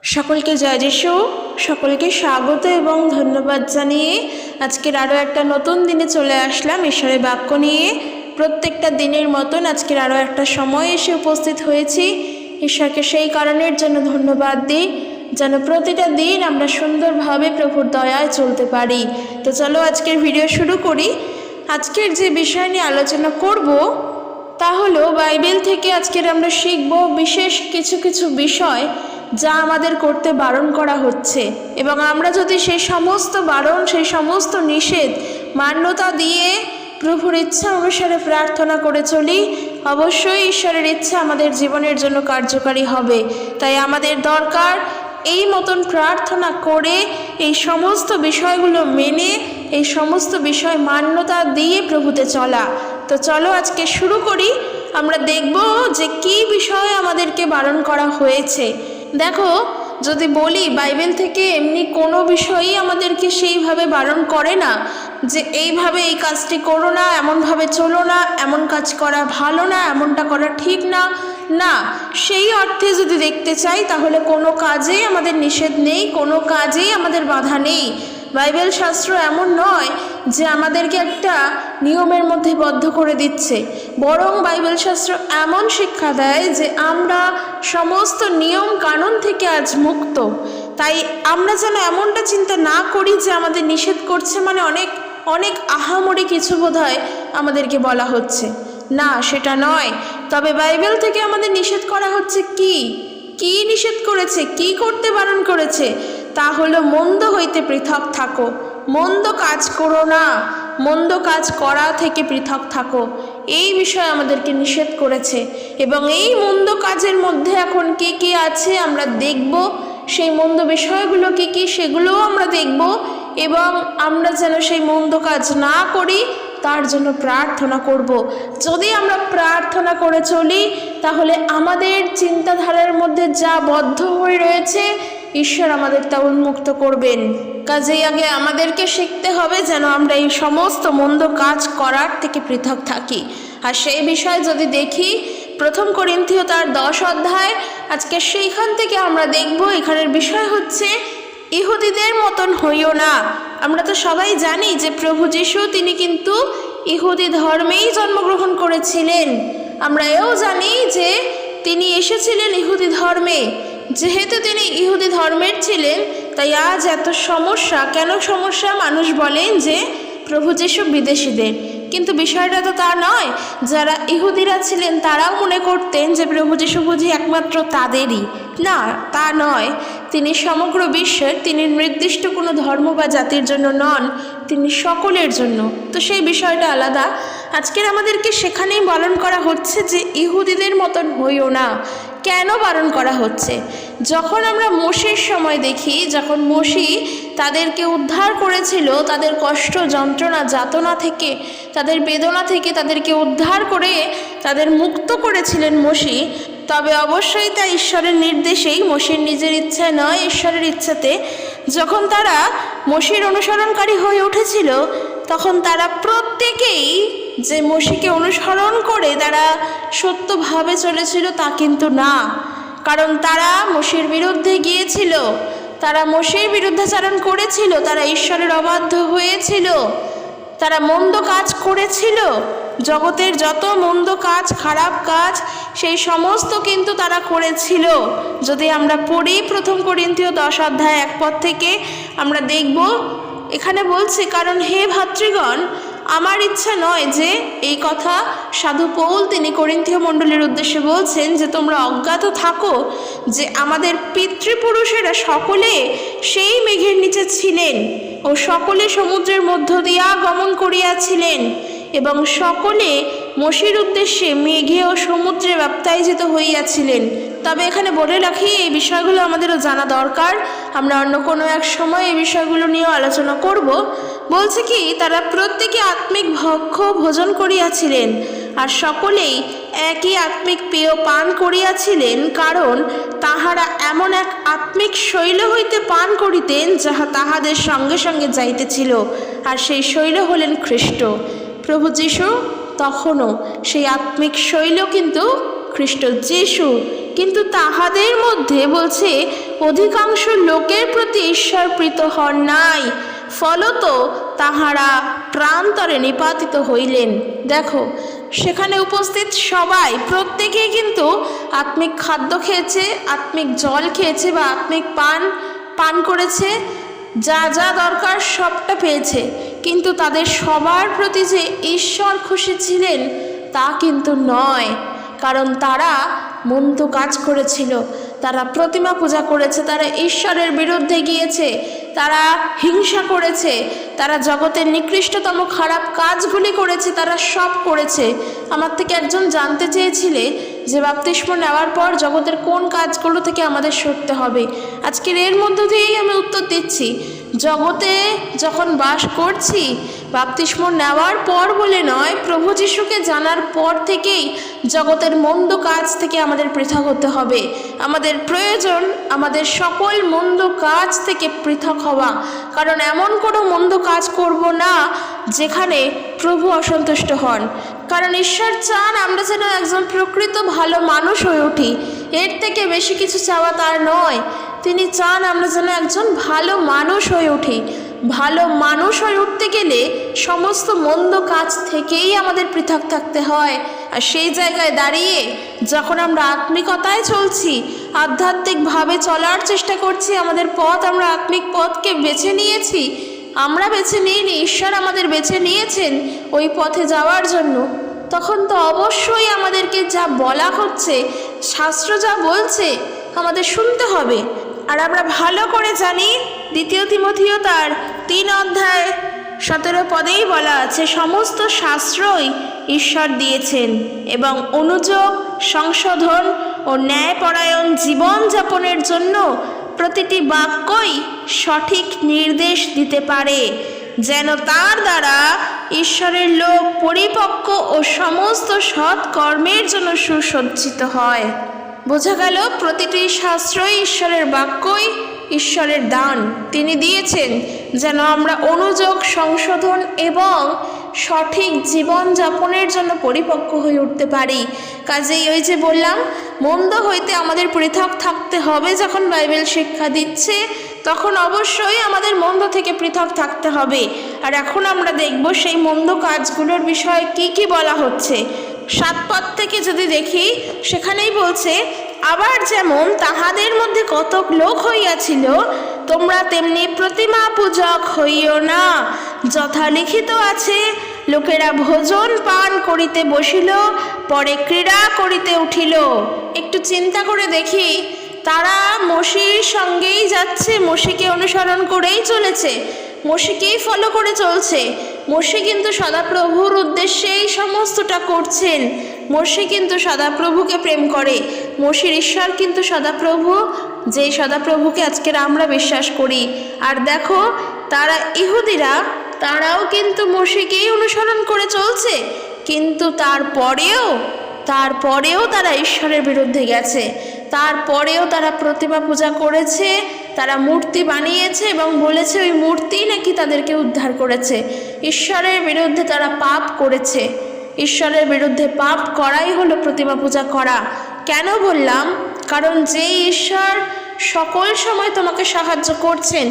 সকলকে জয় যিশু, সকলকে স্বাগত এবং ধন্যবাদ জানিয়ে আজকের আরও একটা নতুন দিনে চলে আসলাম ঈশ্বরের বাক্য নিয়ে। প্রত্যেকটা দিনের মতন আজকের আরও একটা সময় এসে উপস্থিত হয়েছি। ঈশ্বরকে সেই কারণের জন্য ধন্যবাদ দিই যেন প্রতিটা দিন আমরা সুন্দরভাবে প্রভুর দয়ায় চলতে পারি। তো চলো আজকের ভিডিও শুরু করি। আজকের যে বিষয় নিয়ে আলোচনা করব তা হলো বাইবেল থেকে আজকের আমরা শিখব বিশেষ কিছু কিছু বিষয় যা আমাদের করতে বারণ করা হচ্ছে, এবং আমরা যদি সেই সমস্ত বারণ, সেই সমস্ত নিষেধ মান্যতা দিয়ে প্রভুর ইচ্ছা অনুসারে প্রার্থনা করে চলি, অবশ্যই ঈশ্বরের ইচ্ছা আমাদের জীবনের জন্য কার্যকারী হবে। তাই আমাদের দরকার এই মতন প্রার্থনা করে এই সমস্ত বিষয়গুলো মেনে এই সমস্ত বিষয় মান্যতা দিয়ে প্রভুতে চলা। তো চলো আজকে শুরু করি। আমরা দেখব যে কী বিষয়ে আমাদেরকে বারণ করা হয়েছে। দেখো, যদি বলি বাইবেল থেকে এমনি কোনো বিষয়ই আমাদেরকে সেইভাবে বারণ করে না যে এইভাবে এই কাজটি করো না, এমনভাবে চলো না, এমন কাজ করা ভালো না, এমনটা করা ঠিক না। না, সেই অর্থে যদি দেখতে চাই তাহলে কোনো কাজেই আমাদের নিষেধ নেই, কোনো কাজেই আমাদের বাধা নেই। বাইবেল শাস্ত্র এমন নয় যে আমাদেরকে একটা নিয়মের মধ্যে বদ্ধ করে দিচ্ছে, বরং বাইবেল শাস্ত্র এমন শিক্ষা দেয় যে আমরা সমস্ত নিয়ম কানুন থেকে আজ মুক্ত। তাই আমরা যেন এমনটা চিন্তা না করি যে আমাদের নিষেধ করছে মানে অনেক অনেক আহামরি কিছু বোধহয় আমাদেরকে বলা হচ্ছে। না, সেটা নয়। তবে বাইবেল থেকে আমাদের নিষেধ করা হচ্ছে কি নিষেধ করেছে, কি করতে বারণ করেছে? তা হলো মন্দ হইতে পৃথক থাকো, মন্দ কাজ করো না, মন্দ কাজ করা থেকে পৃথক থাকো, এই বিষয়ে আমাদেরকে নিষেধ করেছে। এবং এই মন্দ কাজের মধ্যে এখন কি কি আছে আমরা দেখব, সেই মন্দ বিষয়গুলো কি কি সেগুলোও আমরা দেখব, এবং আমরা যেন সেই মন্দ কাজ না করি তার জন্য প্রার্থনা করব। যদি আমরা প্রার্থনা করে চলি তাহলে আমাদের চিন্তাধারার মধ্যে যা বদ্ধ হয়ে রয়েছে ঈশ্বর আমাদের তা উন্মুক্ত করবেন। কাজেই আগে আমাদেরকে শিখতে হবে যেন আমরা এই সমস্ত মন্দ কাজ করার থেকে পৃথক থাকি। আর সেই বিষয়ে যদি দেখি প্রথম করিন্থীয় তার 10 অধ্যায়, আজকে সেইখান থেকে আমরা দেখব এখানের বিষয় হচ্ছে ইহুদিদের মতন হইও না। আমরা তো সবাই জানি যে প্রভু যিশু তিনি কিন্তু ইহুদি ধর্মেই জন্মগ্রহণ করেছিলেন। আমরা এও জানি যে তিনি এসেছিলেন ইহুদি ধর্মে। যেহেতু তিনি ইহুদি ধর্মের ছিলেন তাই আজ এত সমস্যা। কেন সমস্যা? মানুষ বলেন যে প্রভু যিশু বিদেশিদের, কিন্তু বিষয়টা তো তা নয়। যারা ইহুদিরা ছিলেন তারাও মনে করতেন যে প্রভু যিশু বুঝি একমাত্র তাদেরই। না, তা নয়। তিনি সমগ্র বিশ্বের, তিনি নির্দিষ্ট কোনো ধর্ম বা জাতির জন্য নন, তিনি সকলের জন্য। তো সেই বিষয়টা আলাদা। আজকের আমাদেরকে সেখানেই বারণ করা হচ্ছে যে ইহুদিদের মতন হইও না। কেন বারণ করা হচ্ছে? যখন আমরা মোশির সময় দেখি, যখন মোশি তাদেরকে উদ্ধার করেছিল তাদের কষ্ট, যন্ত্রণা, যাতনা থেকে, তাদের বেদনা থেকে তাদেরকে উদ্ধার করে তাদের মুক্ত করেছিলেন মোশি, তবে অবশ্যই তা ঈশ্বরের নির্দেশেই, মোশির নিজের ইচ্ছায় নয়, ঈশ্বরের ইচ্ছাতে। যখন তারা মোশির অনুসরণকারী হয়ে উঠেছিল তখন তারা প্রত্যেকেই যে মোশিকে অনুসরণ করে তারা সত্যভাবে চলেছিল তা কিন্তু না। কারণ তারা মোশির বিরুদ্ধে গিয়েছিল, তারা মোশির বিরুদ্ধাচারণ করেছিল, তারা ঈশ্বরের অবাধ্য হয়েছিল, তারা মন্দ কাজ করেছিল। জগতের যত মন্দ কাজ, খারাপ কাজ, সেই সমস্ত কিন্তু তারা করেছিল। যদি আমরা পড়ি প্রথম করিন্থীয় 10 অধ্যায় 1 পদ থেকে আমরা দেখব এখানে বলছে, কারণ হে ভাতৃগণ, আমার ইচ্ছা নয় যে, এই কথা সাধু পৌল তিনি করিন্থীয় মণ্ডলীর উদ্দেশ্যে বলছেন, যে তোমরা অজ্ঞাত থাকো যে আমাদের পিতৃপুরুষেরা সকলে সেই মেঘের নিচে ছিলেন ও সকলে সমুদ্রের মধ্য দিয়া গমন করিয়াছিলেন, এবং সকলে মোশির উদ্দেশ্যে মেঘে ও সমুদ্রে বাপ্তাইজিত হইয়াছিলেন। তবে এখানে বলে রাখি, এই বিষয়গুলো আমাদেরও জানা দরকার। আমরা অন্য কোনো এক সময় এই বিষয়গুলো নিয়েও আলোচনা করব। বলছে কি, তারা প্রত্যেকে আত্মিক ভক্ষ ভোজন করিয়াছিলেন, আর সকলেই একই আত্মিক পেয় পান করিয়াছিলেন, কারণ তাহারা এমন এক আত্মিক শৈল হইতে পান করিতেন যাহা তাহাদের সঙ্গে সঙ্গে যাইতেছিল, আর সেই শৈল হলেন খ্রিস্ট। প্রভু যিশু তখনও সেই আত্মিক শৈল কিন্তু খ্রিস্ট যিশু। কিন্তু তাহাদের মধ্যে বলছে অধিকাংশ লোকের প্রতি ঈশ্বর প্রীত হন নাই, ফলত তাহারা প্রান্তরে নিপাতিত হইলেন। দেখো, সেখানে উপস্থিত সবাই প্রত্যেকেই কিন্তু আত্মিক খাদ্য খেয়েছে, আত্মিক জল খেয়েছে বা আত্মিক পান করেছে, যা যা দরকার সবটা পেয়েছে। কিন্তু তাদের সবার প্রতি যে ঈশ্বর খুশি ছিলেন তা কিন্তু নয়, কারণ তারা মন্দ কাজ করেছিল, তারা প্রতিমা পূজা করেছে, তারা ঈশ্বরের বিরুদ্ধে গিয়েছে, তারা হিংসা করেছে, তারা জগতের নিকৃষ্টতম খারাপ কাজগুলি করেছে, তারা সব করেছে। আমার থেকে একজন জানতে চেয়েছিলে যে বাপ্তিস্ম নেওয়ার পর জগতের কোন কাজগুলো থেকে আমাদের সরতে হবে। আজকের এর মধ্য দিয়েই আমি উত্তর দিচ্ছি। জগতে যখন বাস করছি, বাপ্তিস্ম নেওয়ার পর বলে নয়, প্রভু যিশুকে জানার পর থেকেই জগতের মন্দ কাজ থেকে আমাদের পৃথক হতে হবে। আমাদের প্রয়োজন আমাদের সকল মন্দ কাজ থেকে পৃথক হওয়া, কারণ এমন কোনো মন্দ কাজ করব না যেখানে প্রভু অসন্তুষ্ট হন। কারণ ঈশ্বর চান আমরা যেন একজন প্রকৃত ভালো মানুষ হয়ে উঠি, এর থেকে বেশি কিছু চাওয়া তার নয়। তিনি চান আমরা যেন একজন ভালো মানুষ হয়ে উঠি। ভালো মানুষ হয়ে উঠতে গেলে সমস্ত মন্দ কাজ থেকেই আমাদের পৃথক থাকতে হয়। আর সেই জায়গায় দাঁড়িয়ে যখন আমরা আত্মিকতায় চলছি, আধ্যাত্মিকভাবে চলার চেষ্টা করছি, আমাদের পথ আমরা আত্মিক পথকে বেছে নিয়েছি, আমরা বেছে নিইনি, ঈশ্বর আমাদের বেছে নিয়েছেন ওই পথে যাওয়ার জন্য, তখন তো অবশ্যই আমাদেরকে যা বলা হচ্ছে, শাস্ত্র যা বলছে আমাদের শুনতে হবে। আর আমরা ভালো করে জানি 2 তিমথিও তার 3 অধ্যায় 17 পদেই বলা আছে, সমস্ত শাস্ত্রই ঈশ্বর দিয়েছেন এবং অনুযোগ, সংশোধন ও ন্যায়পরায়ণ জীবনযাপনের জন্য প্রতিটি বাক্যই সঠিক নির্দেশ দিতে পারে, যেন তার দ্বারা ঈশ্বরের লোক পরিপক্ক ও সমস্ত সৎ কর্মের জন্য সুসজ্জিত হয়। বোঝা গেল, প্রতিটি শাস্ত্রই ঈশ্বরের বাক্যই ঈশ্বরের দান। তিনি দিয়েছেন যেন আমরা অনুযোগ, সংশোধন এবং সঠিক জীবনযাপনের জন্য পরিপক্ক হয়ে উঠতে পারি। কাজেই ওই যে বললাম, মন্দ হইতে আমাদের পৃথক থাকতে হবে। যখন বাইবেল শিক্ষা দিচ্ছে তখন অবশ্যই আমাদের মন্দ থেকে পৃথক থাকতে হবে। আর এখন আমরা দেখব সেই মন্দ কাজগুলোর বিষয়ে কি কি বলা হচ্ছে। 7 পদ থেকে যদি দেখি, সেখানেই বলছে, আবার যেমন তাহাদের মধ্যে কতক লোক হইয়াছিল, তোমরা তেমনি প্রতিমা পূজক হইও না। যথা লিখিত আছে, লোকেরা ভোজন পান করিতে বসিল, পরে ক্রীড়া করিতে উঠিল। একটু চিন্তা করে দেখি, তারা মসির সঙ্গেই যাচ্ছে, মসিকে অনুসরণ করেই চলেছে, মসিকেই ফলো করে চলছে। মসি কিন্তু সদাপ্রভুর উদ্দেশ্যেই সমস্তটা করছেন। মসি কিন্তু সদাপ্রভুকে প্রেম করে। মসির ঈশ্বর কিন্তু সদাপ্রভু, যেই সদাপ্রভুকে আজকের আমরা বিশ্বাস করি। আর দেখো, তারা ইহুদিরা, তারাও কিন্তু মসিকেই অনুসরণ করে চলছে, কিন্তু তারপরেও তারা ঈশ্বরের বিরুদ্ধে গেছে। তারপরেও তারা প্রতিমা পূজা করেছে, তারা মূর্তি বানিয়েছে এবং বলেছে ওই মূর্তি নাকি তাদেরকে উদ্ধার করেছে। ঈশ্বরের বিরুদ্ধে তারা পাপ করেছে। ঈশ্বরের বিরুদ্ধে পাপ করাই হলো প্রতিমা পূজা করা। কেন বললাম? কারণ যে ঈশ্বর সকল সময় তোমাকে সাহায্য করছেন,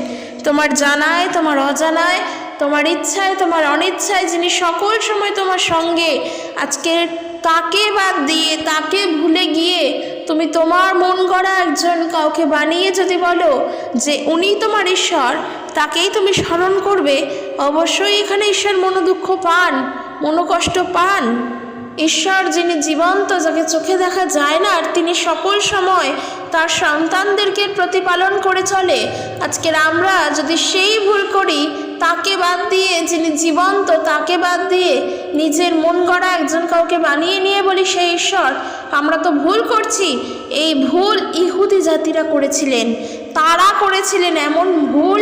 তোমার জানায়, তোমার অজানায়, তোমার ইচ্ছায়, তোমার অনিচ্ছায়, যিনি সকল সময় তোমার সঙ্গে, আজকে তাকে বাদ দিয়ে, তাকে ভুলে গিয়ে তুমি তোমার মন গড়া একজন কাউকে বানিয়ে যদি বলো যে উনি তোমার ঈশ্বর, তাকেই তুমি স্মরণ করবে, অবশ্যই এখানে ঈশ্বর মনোদুঃখ পান, মনোকষ্ট পান। ঈশ্বর যিনি জীবন্ত, যাকে চোখে দেখা যায় না, আর তিনি সকল সময় তার সন্তানদেরকে প্রতিপালন করে চলে। আজকের আমরা যদি সেই ভুল করি, তাকে বাদ দিয়ে, যিনি জীবন্ত, তাকে বাদ দিয়ে নিজের মন গড়া একজন কাউকে বানিয়ে নিয়ে বলি সেই ঈশ্বর, আমরা তো ভুল করছি। এই ভুল ইহুদি জাতিরা করেছিলেন, তারা করেছিলেন এমন ভুল,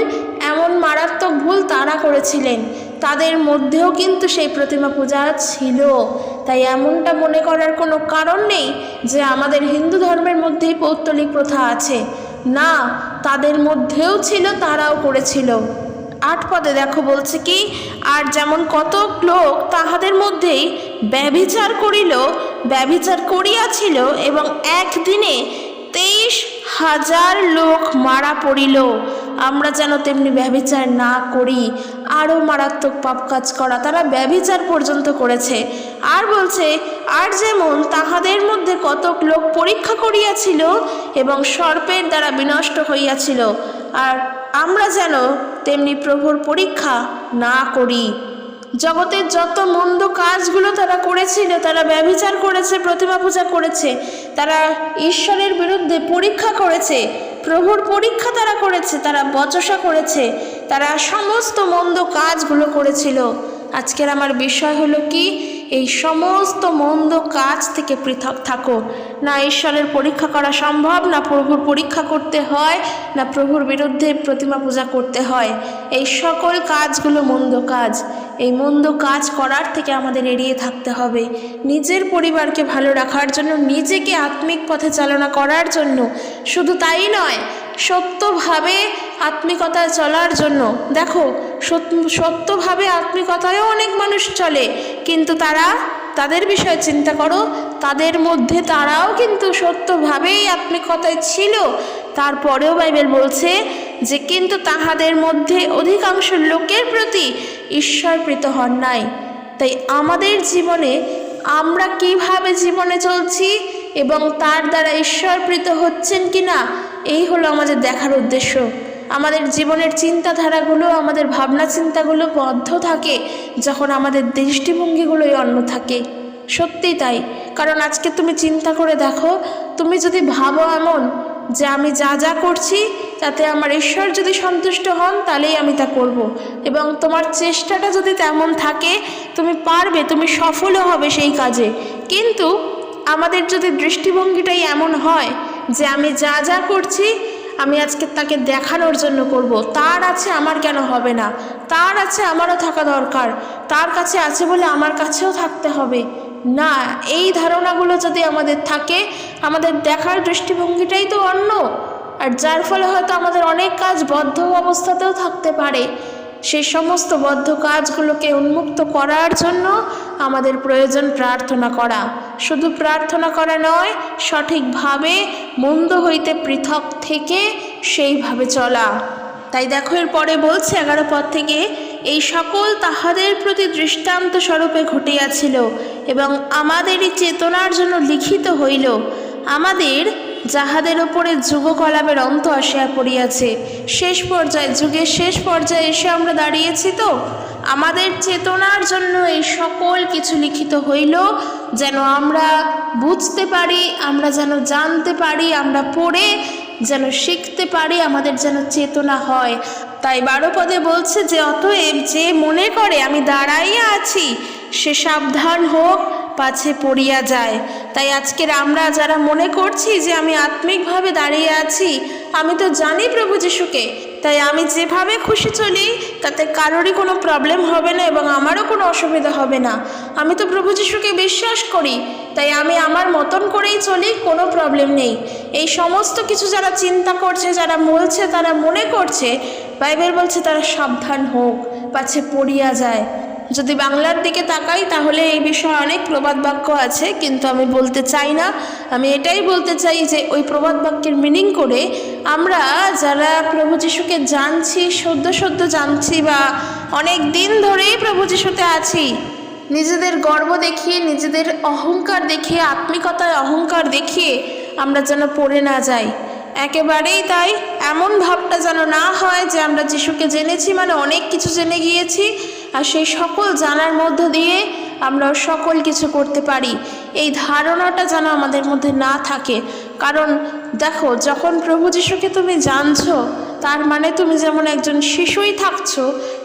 এমন মারাত্মক ভুল তারা করেছিলেন। তাদের মধ্যেও কিন্তু সেই প্রতিমা পূজা ছিল। তাই এমনটা মনে করার কোনো কারণ নেই যে আমাদের হিন্দু ধর্মের মধ্যেই পৌত্তলিক প্রথা আছে। না, তাদের মধ্যেও ছিল, তারাও করেছিল। 8 পদে দেখো বলছে কি, আর যেমন কতক লোক তাহাদের মধ্যেই ব্যভিচার করিল, ব্যভিচার করিয়াছিল এবং একদিনে 23,000 লোক মারা পড়িল। আমরা যেন তেমনি ব্যভিচার না করি, আরও মারাত্মক পাপ কাজ করা, তারা ব্যভিচার পর্যন্ত করেছে। আর বলছে, আর যেমন তাহাদের মধ্যে কতক লোক পরীক্ষা করিয়াছিল এবং সর্পের দ্বারা বিনষ্ট হইয়াছিল, আর আমরা যেন তেমনি প্রভুর পরীক্ষা না করি। জগতের যত মন্দ কাজগুলো তারা করেছিল, তারা ব্যভিচার করেছে, প্রতিমা পূজা করেছে, তারা ঈশ্বরের বিরুদ্ধে পরীক্ষা করেছে, প্রভুর পরীক্ষা তারা করেছে, তারা বচসা করেছে, তারা সমস্ত মন্দ কাজগুলো করেছিল। আজকের আমার বিষয় হলো কি, এই সমস্ত মন্দ কাজ থেকে পৃথক থাকো। না ঈশ্বরের পরীক্ষা করা সম্ভব, না প্রভুর পরীক্ষা করতে হয়, না প্রভুর বিরুদ্ধে প্রতিমা পূজা করতে হয়। এই সকল কাজগুলো মন্দ কাজ। এই মন্দ কাজ করার থেকে আমাদের এড়িয়ে থাকতে হবে। নিজের পরিবারকে ভালো রাখার জন্য, নিজেকে আত্মিক পথে চালনা করার জন্য, শুধু তাই নয়, সত্যভাবে আত্মিকতায় চলার জন্য। দেখো, সত্যভাবে আত্মিকতায়ও অনেক মানুষ চলে, কিন্তু তাদের বিষয়ে চিন্তা করো, তাদের মধ্যে তারাও কিন্তু সত্যভাবেই আত্মিকতায় ছিল। তারপরেও বাইবেল বলছে যে কিন্তু তাহাদের মধ্যে অধিকাংশ লোকের প্রতি ঈশ্বরপ্রীত হন নাই। তাই আমাদের জীবনে আমরা কিভাবে জীবনে চলছি এবং তার দ্বারা ঈশ্বরপ্রীত হচ্ছেন কিনা, এই হলো আমাদের দেখার উদ্দেশ্য। আমাদের জীবনের চিন্তাধারাগুলো, আমাদের ভাবনা চিন্তাগুলো বদ্ধ থাকে যখন আমাদের দৃষ্টিভঙ্গিগুলোই অন্য থাকে। সত্যি তাই। কারণ আজকে তুমি চিন্তা করে দেখো, তুমি যদি ভাবো এমন যে আমি যা যা করছি তাতে আমার ঈশ্বর যদি সন্তুষ্ট হন তাহলেই আমি তা করব, এবং তোমার চেষ্টাটা যদি তেমন থাকে, তুমি পারবে, তুমি সফলও হবে সেই কাজে। কিন্তু আমাদের যদি দৃষ্টিভঙ্গিটাই এমন হয় যে আমি যা যা করছি আমি আজকে তাকে দেখানোর জন্য করব, তার আছে আমার কেন হবে না, তার আছে আমারও থাকা দরকার, তার কাছে আছে বলে আমার কাছেও থাকতে হবে না, এই ধারণাগুলো যদি আমাদের থাকে, আমাদের দেখার দৃষ্টিভঙ্গিটাই তো অন্য। আর যার ফলে হয়তো আমাদের অনেক কাজ বদ্ধ অবস্থাতেও থাকতে পারে। সেই সমস্ত বদ্ধ কাজগুলোকে উন্মুক্ত করার জন্য আমাদের প্রয়োজন প্রার্থনা করা। শুধু প্রার্থনা করা নয়, সঠিকভাবে মন্দ হইতে পৃথক থেকে সেইভাবে চলা। তাই দেখো, এর পরে বলছে 11 পদ থেকে, এই সকল তাহাদের প্রতি দৃষ্টান্ত স্বরূপে ঘটিয়াছিল এবং আমাদেরই চেতনার জন্য লিখিত হইল, আমাদের যাহাদের ওপরে যুগকলাপের অন্ত আসিয়া পড়িয়াছে। শেষ পর্যায়ে, যুগের শেষ পর্যায়ে এসে আমরা দাঁড়িয়েছি, তো আমাদের চেতনার জন্য এই সকল কিছু লিখিত হইল, যেন আমরা বুঝতে পারি, আমরা যেন জানতে পারি, আমরা পড়ে যেন শিখতে পারি, আমাদের যেন চেতনা হয়। তাই 12 পদে বলছে যে অতএব যে মনে করে আমি দাঁড়াইয়া আছি সে সাবধান হোক, পাছে পড়িয়া যায়। তাই আজকের আমরা যারা মনে করছি যে আমি আত্মিকভাবে দাঁড়িয়ে আছি, আমি তো জানি প্রভু যিশুকে, তাই আমি যেভাবে খুশি চলি তাতে কারোরই কোনো প্রবলেম হবে না এবং আমারও কোনো অসুবিধা হবে না। আমি তো প্রভু যিশুকে বিশ্বাস করি, তাই আমি আমার মতন করেই চলি, কোনো প্রবলেম নেই। এই সমস্ত কিছু যারা চিন্তা করছে, যারা বলছে, তারা মনে করছে, বাইবেল বলছে তারা সাবধান হোক, পাছে পড়িয়া যায়। যদি বাংলার দিকে তাকাই তাহলে এই বিষয়ে অনেক প্রবাদ বাক্য আছে, কিন্তু আমি বলতে চাই না। আমি এটাই বলতে চাই যে ওই প্রবাদ বাক্যের মিনিং করে আমরা যারা প্রভু যিশুকে জানছি, সদ্য জানছি, বা অনেক দিন ধরেই প্রভু যিশুতে আছি, নিজেদের গর্ব দেখিয়ে, নিজেদের অহংকার দেখিয়ে, আত্মিকতায় অহংকার দেখিয়ে আমরা যেন পড়ে না যাই। একেবারেই তাই। এমন ভাবটা যেন না হয় যে আমরা যিশুকে জেনেছি মানে অনেক কিছু জেনে গিয়েছি, আর সেই সকল জানার মধ্য দিয়ে আমরা সকল কিছু করতে পারি, এই ধারণাটা যেন আমাদের মধ্যে না থাকে। কারণ দেখো, যখন প্রভু যিশুকে তুমি জানছো, তার মানে তুমি যেমন একজন শিশুই থাকছো,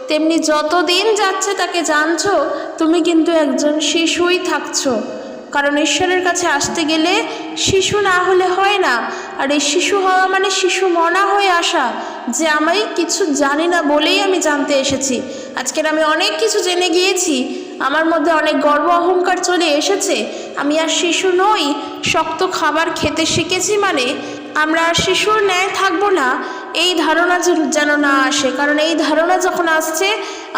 তেমনি যতদিন যাচ্ছে তাকে জানছো, তুমি কিন্তু একজন শিশুই থাকছো। কারণ ঈশ্বরের কাছে আসতে গেলে শিশু না হলে হয় না। আর এই শিশু হওয়া মানে শিশু মনা হয়ে আসা, যে আমি কিছু জানি না বলেই আমি জানতে এসেছি। আজকের আমি অনেক কিছু জেনে গিয়েছি, আমার মধ্যে অনেক গর্ব অহংকার চলে এসেছে, আমি আর শিশু নই, শক্ত খাবার খেতে শিখেছি মানে আমরা আর শিশুর ন্যায় থাকবো না, এই ধারণা যেন না আসে। কারণ এই ধারণা যখন আসছে,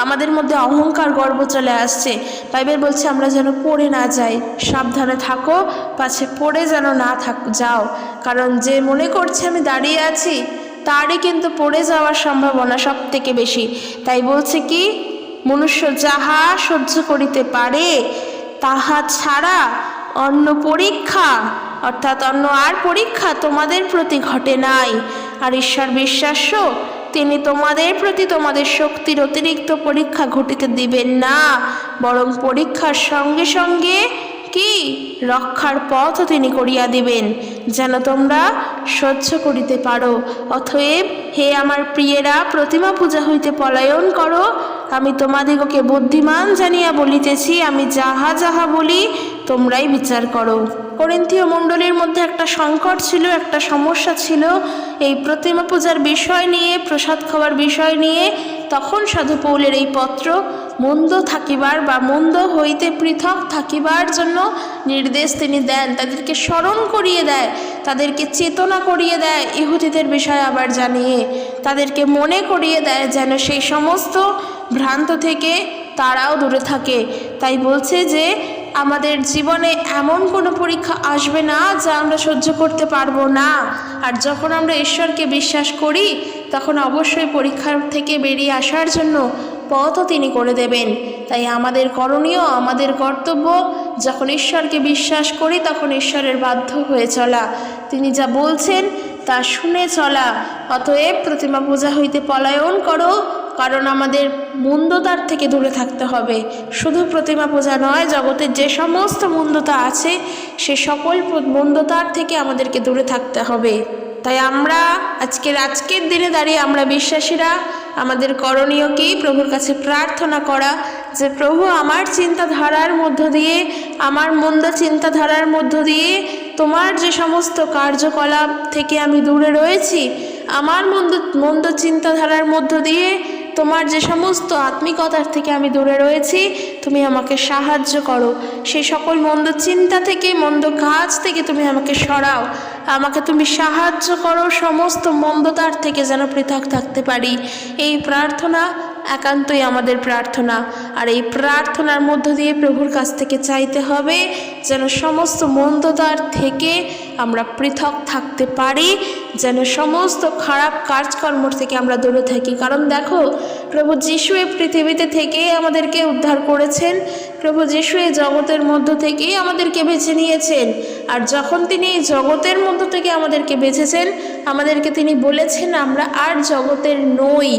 আমাদের মধ্যে অহংকার গর্ব চলে আসছে। বাইবেল বলছে আমরা যেন পড়ে না যাই, সাবধানে থাকো, পাছে পড়ে যেন না যাও, কারণ যে মনে করছে আমি দাঁড়িয়ে আছি তারই কিন্তু পড়ে যাওয়ার সম্ভাবনা সব থেকে বেশি। তাই বলছে কি, মনুষ্য যাহা সহ্য করিতে পারে তাহা ছাড়া অন্য পরীক্ষা, অর্থাৎ অন্য আর পরীক্ষা তোমাদের প্রতি ঘটে নাই। আর ঈশ্বর বিশ্বাস্য, তিনি তোমাদের প্রতি তোমাদের শক্তির অতিরিক্ত পরীক্ষা ঘটিতে দিবেন না, বরং পরীক্ষার সঙ্গে সঙ্গে কি রক্ষার পথ তিনি করিয়া দিবেন, যেন তোমরা সহ্য করিতে পারো। অতএব হে আমার প্রিয়েরা, প্রতিমা পূজা হইতে পলায়ন করো। আমি তোমাদিগকে বুদ্ধিমান জানিয়া বলিতেছি, আমি যাহা যাহা বলি তোমরাই বিচার করো। করিন্থীয় মণ্ডলীর মধ্যে একটা সংকট ছিল, একটা সমস্যা ছিল এই প্রতিমা পূজার বিষয় নিয়ে, প্রসাদ খাওয়ার বিষয় নিয়ে। তখন সাধু পৌলের এই পত্র মন্দ থাকিবার বা মন্দ হইতে পৃথক থাকিবার জন্য নির্দেশ তিনি দেন, তাদেরকে স্মরণ করিয়ে দেয়, তাদেরকে চেতনা করিয়ে দেয় ইহুদিদের বিষয় আবার জানিয়ে, তাদেরকে মনে করিয়ে দেয় যেন সেই সমস্ত ভ্রান্ত থেকে তারাও দূরে থাকে। তাই বলছে যে আমাদের জীবনে এমন কোনো পরীক্ষা আসবে না যা আমরা সহ্য করতে পারবো না। আর যখন আমরা ঈশ্বরকে বিশ্বাস করি তখন অবশ্যই পরীক্ষার থেকে বেরিয়ে আসার জন্য পথও তিনি করে দেবেন। তাই আমাদের করণীয়, আমাদের কর্তব্য, যখন ঈশ্বরকে বিশ্বাস করি তখন ঈশ্বরের বাধ্য হয়ে চলা, তিনি যা বলছেন তা শুনে চলা। অতএব প্রতিমা পূজা হইতে পলায়ন করো, কারণ আমাদের মন্দতার থেকে দূরে থাকতে হবে। শুধু প্রতিমা পূজা নয়, জগতের যে সমস্ত মন্দতা আছে সে সকল মন্দতার থেকে আমাদেরকে দূরে থাকতে হবে। তাই আমরা আজকের দিনে দাঁড়িয়ে আমরা বিশ্বাসীরা আমাদের করণীয় কি? প্রভুর কাছে প্রার্থনা করা যে প্রভু, আমার চিন্তাধারার মধ্য দিয়ে, আমার মন্দ চিন্তাধারার মধ্য দিয়ে তোমার যে সমস্ত কার্যকলাপ থেকে আমি দূরে রয়েছি, আমার মন্দ চিন্তাধারার মধ্য দিয়ে তোমার যে সমস্ত আত্মিকতার থেকে আমি দূরে রয়েছি, তুমি আমাকে সাহায্য করো। সেই সকল মন্দ চিন্তা থেকে, মন্দ কাজ থেকে তুমি আমাকে সরাও, আমাকে তুমি সাহায্য করো সমস্ত মন্দতার থেকে যেন পৃথক থাকতে পারি। এই প্রার্থনা একান্তই আমাদের প্রার্থনা। আর এই প্রার্থনার মধ্য দিয়ে প্রভুর কাছ থেকে চাইতে হবে যেন সমস্ত মন্দতার থেকে আমরা পৃথক থাকতে পারি, যেন সমস্ত খারাপ কাজকর্ম থেকে আমরা দূরে থাকি। কারণ দেখো, প্রভু যিশু এই পৃথিবীতে থেকেই আমাদেরকে উদ্ধার করেছেন, প্রভু যিশু এই জগতের মধ্য থেকেই আমাদেরকে বেছে নিয়েছেন। আর যখন তিনি এই জগতের মধ্য থেকে আমাদেরকে বেছেছেন, আমাদেরকে তিনি বলেছেন আমরা আর জগতের নই,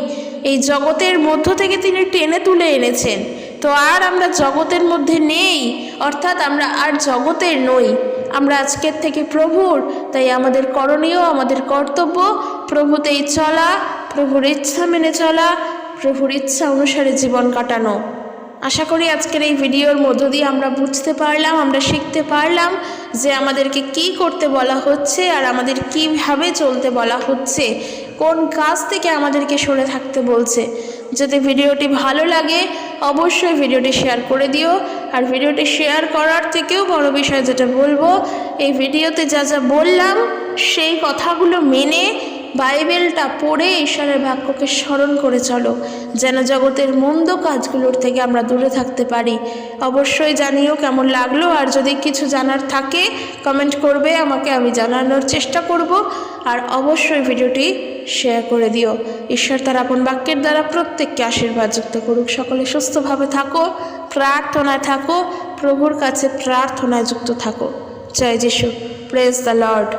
এই জগতের মধ্য থেকে তিনি টেনে তুলে এনেছেন। তো আর আমরা জগতের মধ্যে নেই, অর্থাৎ আমরা আর জগতের নই, আমরা আজকের থেকে প্রভুর। তাই আমাদের করণীয়, আমাদের কর্তব্য প্রভুতেই চলা, প্রভুর ইচ্ছা মেনে চলা, প্রভুর ইচ্ছা অনুসারে জীবন কাটানো। আশা করি আজকের এই ভিডিওর মধ্য দিয়ে আমরা বুঝতে পারলাম, আমরা শিখতে পারলাম যে আমাদেরকে কি করতে বলা হচ্ছে আর আমাদের কিভাবে চলতে বলা হচ্ছে, কোন কাজ থেকে আমাদেরকে সরে থাকতে বলছে। যদি ভিডিওটি ভালো লাগে অবশ্যই ভিডিওটি শেয়ার করে দিও। আর ভিডিওটি শেয়ার করার থেকেও বড় বিষয় যেটা বলবো, এই ভিডিওতে যা যা বললাম সেই কথাগুলো মেনে বাইবেলটা পড়ে ঈশ্বরের বাক্যকে স্মরণ করে চলো, যেন জগতের মন্দ কাজগুলোর থেকে আমরা দূরে থাকতে পারি। অবশ্যই জানিও কেমন লাগলো, আর যদি কিছু জানার থাকে কমেন্ট করবে আমাকে, আমি জানানোর চেষ্টা করব। আর অবশ্যই ভিডিওটি শেয়ার করে দিও। ঈশ্বর তার আপন বাক্যের দ্বারা প্রত্যেককে আশীর্বাদ যুক্ত করুক। সকলে সুস্থভাবে থাকো, প্রার্থনায় থাকো, প্রভুর কাছে প্রার্থনায় যুক্ত থাকো। জয় যিশু, প্রেজ দ্য লর্ড।